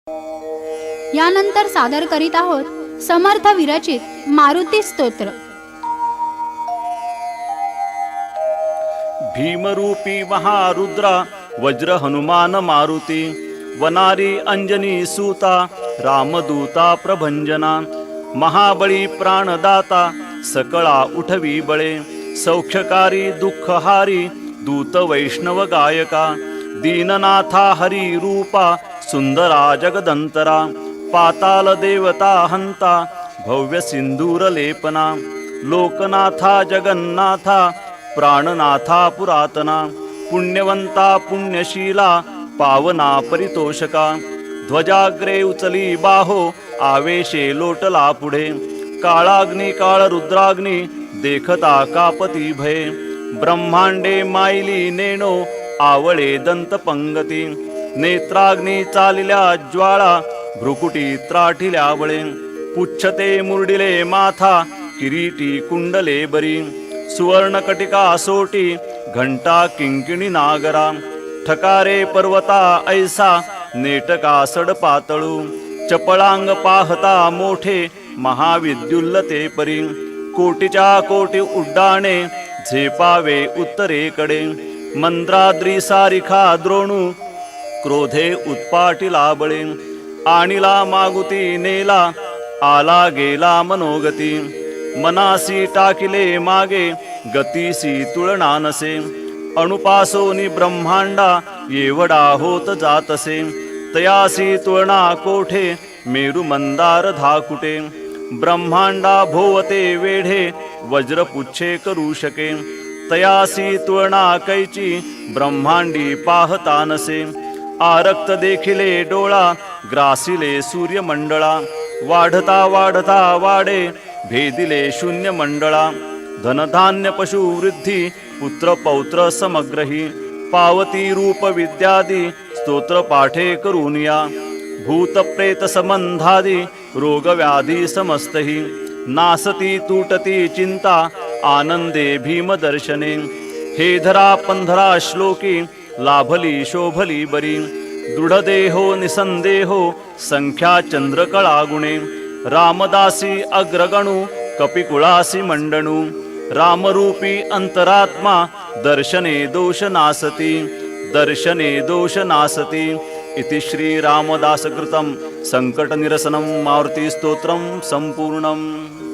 यानंतर सादर करीत आहोत समर्थ विरचित मारुती स्तोत्र। भीमरूपी महारुद्रा वज्र हनुमान मारुती, वनारी अंजनी सूता रामदूता प्रभंजना, महाबळी प्राणदाता सकळा उठवी बळे, सौख्यकारी दुःखहारी दूत वैष्णव गायका, दीननाथा हरी रूपा सुंदरा जगदंतरा, पाताल देवता हंता भव्य सिंदूर लेपना, लोकनाथा जगन्नाथा प्राणनाथा पुरातना, पुण्यवंता पुण्यशीला पावना परितोषका, ध्वजाग्रे उचली बाहो आवेशे लोटला पुढे, काळाग्नी काळ रुद्राग्नी देखता कापती भये, ब्रह्मांडे मायली नेणो आवळे दंत पंगती, नेत्राग्नी चालिल्या ज्वाळा भ्रुकुटी त्राटिल्या वळे, पुच्छते मुरडिले माथा किरीटी कुंडले बरी, सुवर्णकटिका सोटी घंटा किंकिणी नागरा, ठकारे पर्वता ऐसा नेटका सडपातळू, चपळांग पाहता मोठे महाविद्युल्लते परी, कोटीच्या कोटी उड्डाणे झेपावे उत्तरेकडे, मंद्राद्री सारिखा द्रोणू क्रोधे उत्पाटिला बळे, आणिला मागुती नेला आला गेला मनोगती, मनासी टाकिले मागे गतीसी तुळना नसे, अणुपासोनी ब्रह्मांडा येवडा होत जातसे, तयासी तुळना कोठे मेरु मंदार धाकुटे, ब्रह्मांडा भोवते वेढे वज्रपुच्छे करू शके, तयासी तुळना कैची ब्रह्मांडी पाहता नसे, आरक्त देखिले डोळा ग्रासिले सूर्यमंडळा, वाढता वाढता वाडे भेदिले शून्य मंडळा, धनधान्य पशु वृद्धी पुत्र पौत्र समग्रही, पावती रूप विद्यादी स्तोत्र पाठे करूनिया, भूत प्रेत संबंधादी रोग व्याधी समस्तही, नासती तुटती चिंता आनंदे भीम दर्शने, हे धरा पंधरा श्लोकी लाभली शोभली बरी, दृढदेहो निसंदेहो संख्या चंद्रकळा गुणे, रामदासी अग्रगणू कपिकुळासी मंडणू, रामरूपी अंतरात्मा दर्शने दोष नासती, दर्शने दोष नासती। इति श्री रामदास कृतं संकट निरसनं मारुती स्तोत्रं संपूर्णम्।